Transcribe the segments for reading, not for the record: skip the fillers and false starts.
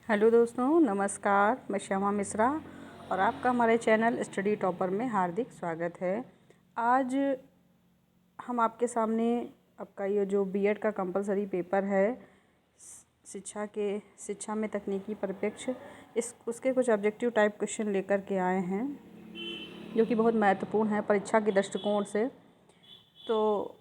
Hello दोस्तों, नमस्कार। मैं श्यामा मिश्रा और आपका हमारे चैनल स्टडी टॉपर में हार्दिक स्वागत है। आज हम आपके सामने आपका ये जो बीएड का कंपलसरी पेपर है शिक्षा में तकनीकी परिप्रेक्ष्य उसके कुछ ऑब्जेक्टिव टाइप क्वेश्चन लेकर के आए हैं जो कि बहुत महत्वपूर्ण है परीक्षा के दृष्टिकोण से। तो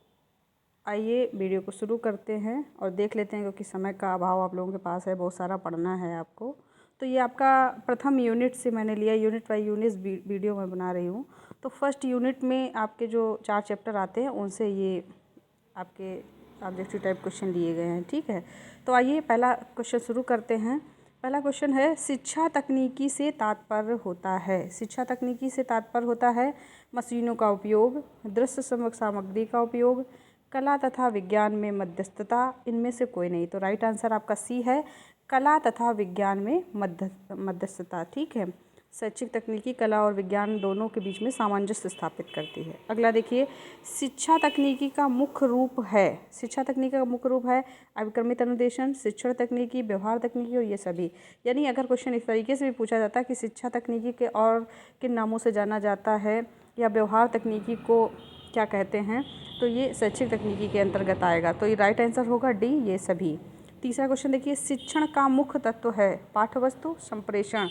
आइए वीडियो को शुरू करते हैं और देख लेते हैं, क्योंकि समय का अभाव आप लोगों के पास है, बहुत सारा पढ़ना है आपको। तो ये आपका प्रथम यूनिट से मैंने लिया, यूनिट बाई यूनिट वीडियो मैं बना रही हूँ। तो फर्स्ट यूनिट में आपके जो 4 चैप्टर आते हैं उनसे ये आपके ऑब्जेक्टिव टाइप क्वेश्चन लिए गए हैं, ठीक है। तो आइए पहला क्वेश्चन शुरू करते हैं। पहला क्वेश्चन है, शिक्षा तकनीकी से तात्पर्य होता है। शिक्षा तकनीकी से तात्पर्य होता है मशीनों का उपयोग, दृश्य सामग्री का उपयोग, कला तथा विज्ञान में मध्यस्थता, इनमें से कोई नहीं। तो राइट आंसर आपका सी है, कला तथा विज्ञान में मध्यस्थता, ठीक है। शैक्षिक तकनीकी कला और विज्ञान दोनों के बीच में सामंजस्य स्थापित करती है। अगला देखिए, शिक्षा तकनीकी का मुख्य रूप है। शिक्षा तकनीकी का मुख्य रूप है अभिक्रमित अनुदेशन, शिक्षण तकनीकी, व्यवहार तकनीकी और ये सभी। यानी अगर क्वेश्चन इस तरीके से भी पूछा जाता है कि शिक्षा तकनीकी के और किन नामों से जाना जाता है या व्यवहार तकनीकी को क्या कहते हैं, तो ये शैक्षिक तकनीकी के अंतर्गत आएगा। तो ये राइट आंसर होगा डी, ये सभी। तीसरा क्वेश्चन देखिए, शिक्षण का मुख्य तत्व है पाठ्यवस्तु, संप्रेषण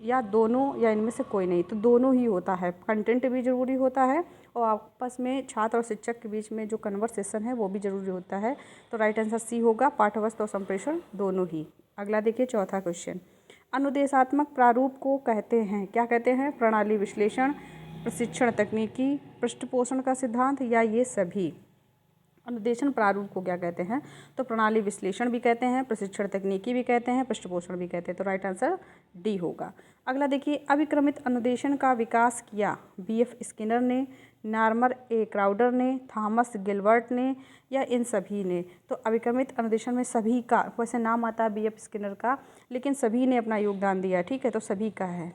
या दोनों या इनमें से कोई नहीं। तो दोनों ही होता है, कंटेंट भी ज़रूरी होता है और आपस में छात्र और शिक्षक के बीच में जो कन्वर्सेशन है वो भी ज़रूरी होता है। तो राइट आंसर सी होगा, पाठ्यवस्तु और संप्रेषण दोनों ही। अगला देखिए चौथा क्वेश्चन, अनुदेशात्मक प्रारूप को कहते हैं, क्या कहते हैं? प्रणाली विश्लेषण, प्रशिक्षण तकनीकी, पृष्ठपोषण का सिद्धांत या ये सभी। अनुदेशन प्रारूप को क्या कहते हैं? तो प्रणाली विश्लेषण भी कहते हैं, प्रशिक्षण तकनीकी भी कहते हैं, पृष्ठपोषण भी कहते हैं। तो राइट आंसर डी होगा। अगला देखिए, अभिक्रमित अनुदेशन का विकास किया बीएफ स्किनर ने, नॉर्मन ए क्राउडर ने, थॉमस गिलबर्ट ने या इन सभी ने। तो अभिक्रमित अनुदेशन में सभी का, वैसे नाम आता है बीएफ स्किनर का, लेकिन सभी ने अपना योगदान दिया, ठीक है। तो सभी का है,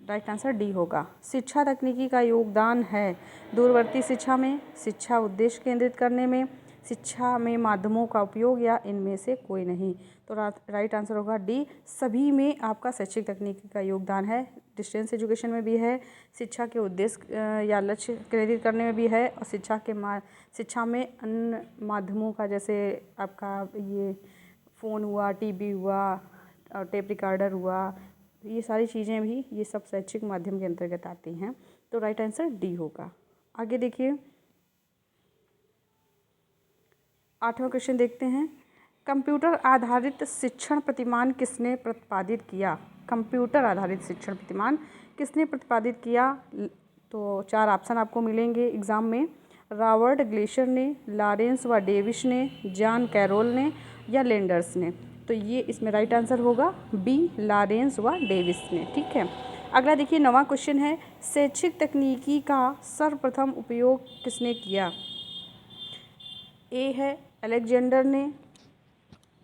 राइट आंसर डी होगा। शिक्षा तकनीकी का योगदान है दूरवर्ती शिक्षा में, शिक्षा उद्देश्य केंद्रित करने में, शिक्षा में माध्यमों का उपयोग या इनमें से कोई नहीं। तो राइट आंसर होगा डी, सभी में आपका शैक्षिक तकनीकी का योगदान है। डिस्टेंस एजुकेशन में भी है, शिक्षा के उद्देश्य या लक्ष्य केंद्रित करने में भी है, और शिक्षा में अन्य माध्यमों का, जैसे आपका ये फ़ोन हुआ, टीवी हुआ और टेप रिकॉर्डर हुआ, ये सारी चीज़ें भी ये सब शैक्षिक माध्यम के अंतर्गत आती हैं। तो राइट आंसर डी होगा। आगे देखिए, 8वां क्वेश्चन देखते हैं, कंप्यूटर आधारित शिक्षण प्रतिमान किसने प्रतिपादित किया? कंप्यूटर आधारित शिक्षण प्रतिमान किसने प्रतिपादित किया? तो 4 ऑप्शन आपको मिलेंगे एग्ज़ाम में। रॉबर्ट ग्लेशियर ने, लॉरेंस व डेविस ने, जॉन कैरोल ने या लेंडर्स ने। तो ये इसमें राइट आंसर होगा बी, लॉरेंस व डेविस ने, ठीक है। अगला देखिए 9वां क्वेश्चन है, शैक्षिक तकनीकी का सर्वप्रथम उपयोग किसने किया? ए है अलेक्जेंडर ने,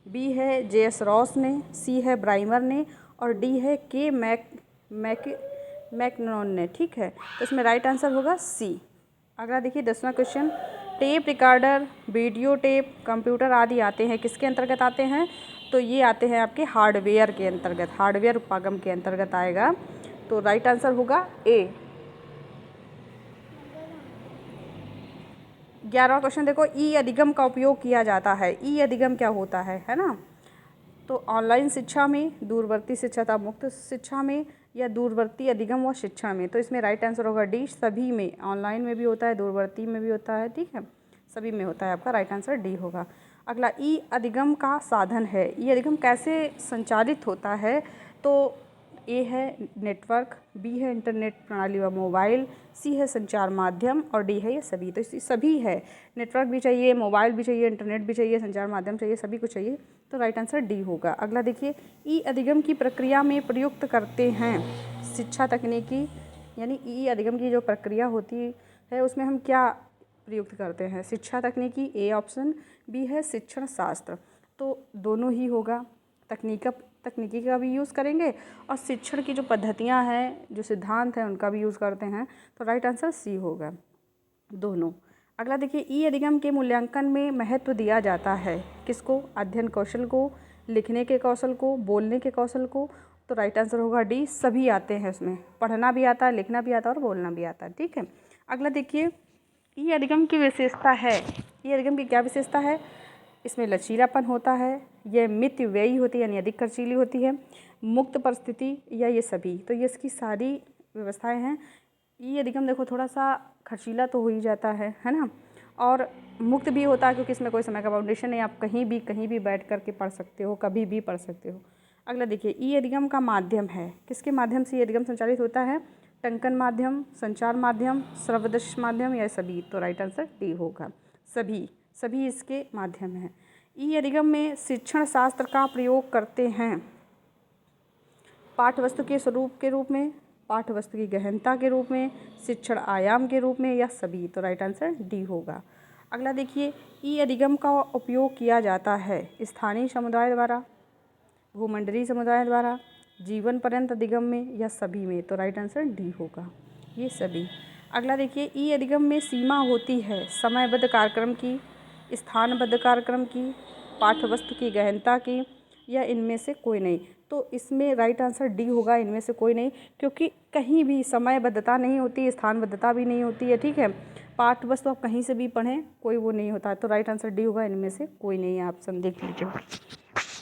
बी है जे.एस. रॉस ने, सी है ब्राइमर ने और डी है के मैकनॉन ने, ठीक है। तो इसमें राइट आंसर होगा सी। अगला देखिए 10वां question, tape recorder, video tape, computer आदि आते हैं किसके अंतर्गत आते हैं? तो ये आते हैं आपके हार्डवेयर के अंतर्गत, हार्डवेयर उपागम के अंतर्गत आएगा। तो राइट आंसर होगा ए। 11वां क्वेश्चन देखो, ई अधिगम का उपयोग किया जाता है। ई अधिगम क्या होता है ना? तो ऑनलाइन शिक्षा में, दूरवर्ती शिक्षा मुक्त शिक्षा में या दूरवर्ती अधिगम व शिक्षण में। तो इसमें राइट आंसर होगा डी, सभी में। ऑनलाइन में भी होता है, दूरवर्ती में भी होता है, ठीक है, सभी में होता है। आपका राइट आंसर डी होगा। अगला, ई अधिगम का साधन है। ई अधिगम कैसे संचालित होता है? तो ए है नेटवर्क, बी है इंटरनेट प्रणाली व मोबाइल, सी है संचार माध्यम और डी है ये सभी। तो इसी सभी है, नेटवर्क भी चाहिए, मोबाइल भी चाहिए, इंटरनेट भी चाहिए, संचार माध्यम चाहिए, सभी कुछ चाहिए। तो राइट आंसर डी होगा। अगला देखिए, ई अधिगम की प्रक्रिया में प्रयुक्त करते हैं शिक्षा तकनीकी, यानी ई अधिगम की जो प्रक्रिया होती है उसमें हम क्या प्रयुक्त करते हैं? शिक्षा तकनीकी, ए ऑप्शन, बी है शिक्षण शास्त्र। तो दोनों ही होगा, तकनीकी का भी यूज़ करेंगे और शिक्षण की जो पद्धतियाँ हैं, जो सिद्धांत हैं, उनका भी यूज़ करते हैं। तो राइट आंसर सी होगा, दोनों। अगला देखिए, ई अधिगम के मूल्यांकन में महत्व दिया जाता है किसको? अध्ययन कौशल को, लिखने के कौशल को, बोलने के कौशल को। तो राइट आंसर होगा डी, सभी आते हैं उसमें, पढ़ना भी आता है, लिखना भी आता है और बोलना भी आता है। ठीक है, अगला देखिए, ई अधिगम की विशेषता है। ई अधिगम की क्या विशेषता है? इसमें लचीलापन होता है, यह मितव्ययी होती है यानी अधिक खर्चीली होती है, मुक्त परिस्थिति या ये सभी। तो ये इसकी सारी व्यवस्थाएं हैं। ई अधिगम देखो थोड़ा सा खर्चीला तो हो ही जाता है ना, और मुक्त भी होता है क्योंकि इसमें कोई समय का बाउंडेशन नहीं, आप कहीं भी बैठ कर के पढ़ सकते हो, कभी भी पढ़ सकते हो। अगला देखिए, ई अधिगम का माध्यम है, किसके माध्यम से ई अधिगम संचालित होता है? टंकन माध्यम, संचार माध्यम, श्रवदृश्य माध्यम या सभी। तो राइट आंसर डी होगा, सभी इसके माध्यम हैं। ई अधिगम में शिक्षण शास्त्र का प्रयोग करते हैं पाठ्यवस्तु के स्वरूप के रूप में, पाठ्यवस्तु की गहनता के रूप में, शिक्षण आयाम के रूप में या सभी। तो राइट आंसर डी होगा। अगला देखिए, ई अधिगम का उपयोग किया जाता है स्थानीय समुदाय द्वारा, भूमंडलीय समुदाय द्वारा, जीवन पर्यंत अधिगम में या सभी में। तो राइट आंसर डी होगा, ये सभी। अगला देखिए, ई अधिगम में सीमा होती है समयबद्ध कार्यक्रम की, स्थानबद्ध कार्यक्रम की, पाठ्यवस्तु की गहनता की या इनमें से कोई नहीं। तो इसमें राइट आंसर डी होगा, इनमें से कोई नहीं, क्योंकि कहीं भी समयबद्धता नहीं होती, स्थानबद्धता भी नहीं होती है। ठीक है, पाठ्यवस्तु आप कहीं से भी पढ़ें, कोई वो नहीं होता है। तो राइट आंसर डी होगा, इनमें से कोई नहीं है, ऑप्शन देख लीजिए।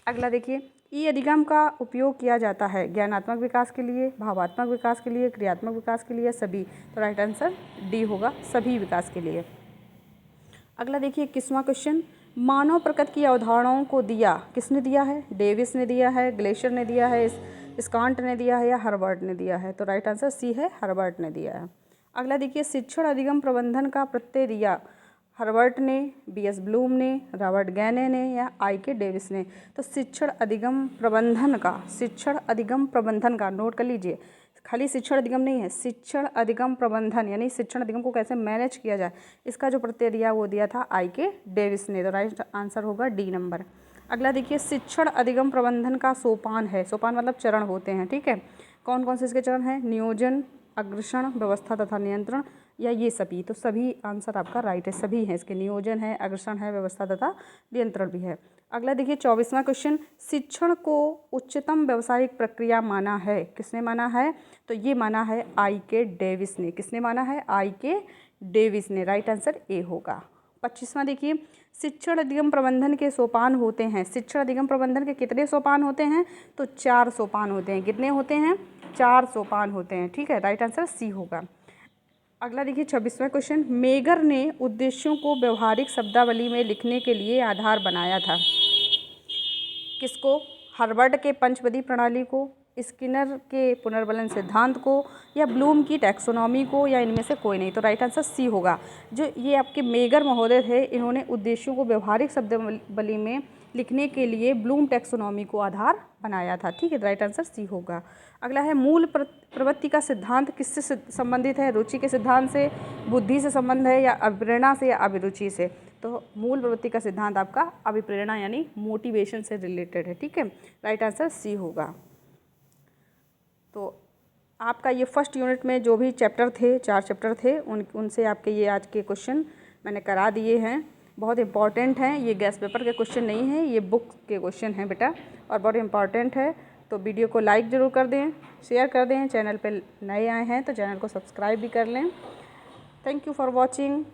अगला देखिए, ई अधिगम का उपयोग किया जाता है ज्ञानात्मक विकास के लिए, भावात्मक विकास के लिए, क्रियात्मक विकास के लिए, सभी। तो राइट आंसर डी होगा, सभी विकास के लिए। अगला देखिए, 21वां क्वेश्चन, मानव प्रकृति की अवधारणाओं को दिया किसने दिया है? डेविस ने दिया है, ग्लेशियर ने दिया है, स्कांट ने दिया है या हर्बर्ट ने दिया है। तो राइट आंसर सी है, हर्बर्ट ने दिया है। अगला देखिए, शिक्षण अधिगम प्रबंधन का प्रत्यय दिया हर्बर्ट ने, बी.एस. ब्लूम ने, रॉबर्ट गैने ने या आई.के. डेविस ने। तो शिक्षण अधिगम प्रबंधन का नोट कर लीजिए, खाली शिक्षण अधिगम नहीं है, शिक्षण अधिगम प्रबंधन यानी शिक्षण अधिगम को कैसे मैनेज किया जाए, इसका जो प्रत्यय दिया वो दिया था आई.के. डेविस ने। तो राइट आंसर होगा डी नंबर। अगला देखिए, शिक्षण अधिगम प्रबंधन का सोपान है, सोपान मतलब चरण होते हैं। ठीक है, कौन कौन से इसके चरण हैं? नियोजन, अग्रसर, व्यवस्था तथा नियंत्रण या ये सभी। तो सभी आंसर आपका राइट है, सभी हैं इसके, नियोजन है, अग्रसर है, व्यवस्था तथा नियंत्रण भी है। अगला देखिए, 24वां क्वेश्चन, शिक्षण को उच्चतम व्यावसायिक प्रक्रिया माना है, किसने माना है? तो ये माना है आई.के. डेविस ने। किसने माना है? आई.के. डेविस ने। राइट आंसर ए होगा। 25वां देखिए, शिक्षण अधिगम प्रबंधन के सोपान होते हैं। शिक्षण अधिगम प्रबंधन के कितने सोपान होते हैं? तो 4 सोपान होते हैं। कितने होते हैं? 4 सोपान होते हैं। ठीक है, राइट आंसर सी होगा। अगला देखिए, 26वां क्वेश्चन, मेगर ने उद्देश्यों को व्यवहारिक शब्दावली में लिखने के लिए आधार बनाया था। किसको? हर्बर्ट के पंचपदी प्रणाली को, स्किनर के पुनर्बलन सिद्धांत को या ब्लूम की टैक्सोनॉमी को या इनमें से कोई नहीं। तो राइट आंसर सी होगा। जो ये आपके मेगर महोदय थे, इन्होंने उद्देश्यों को व्यवहारिक शब्दावली में लिखने के लिए ब्लूम टैक्सोनॉमी को आधार बनाया था। ठीक है, राइट आंसर सी होगा। अगला है, मूल प्रवृत्ति का सिद्धांत किससे संबंधित है? रुचि के सिद्धांत से, बुद्धि से संबंध है या अभिप्रेरणा से या अभिरुचि से। तो मूल प्रवृत्ति का सिद्धांत आपका अभिप्रेरणा यानी मोटिवेशन से रिलेटेड है। ठीक है, राइट आंसर सी होगा। तो आपका ये फर्स्ट यूनिट में जो भी चैप्टर थे, 4 चैप्टर थे, उनसे आपके ये आज के क्वेश्चन मैंने करा दिए हैं। बहुत इंपॉर्टेंट हैं, ये गैस पेपर के क्वेश्चन नहीं हैं, ये बुक के क्वेश्चन हैं बेटा, और बहुत इंपॉर्टेंट है। तो वीडियो को लाइक ज़रूर कर दें, शेयर कर दें, चैनल पे नए आए हैं तो चैनल को सब्सक्राइब भी कर लें। Thank you for watching.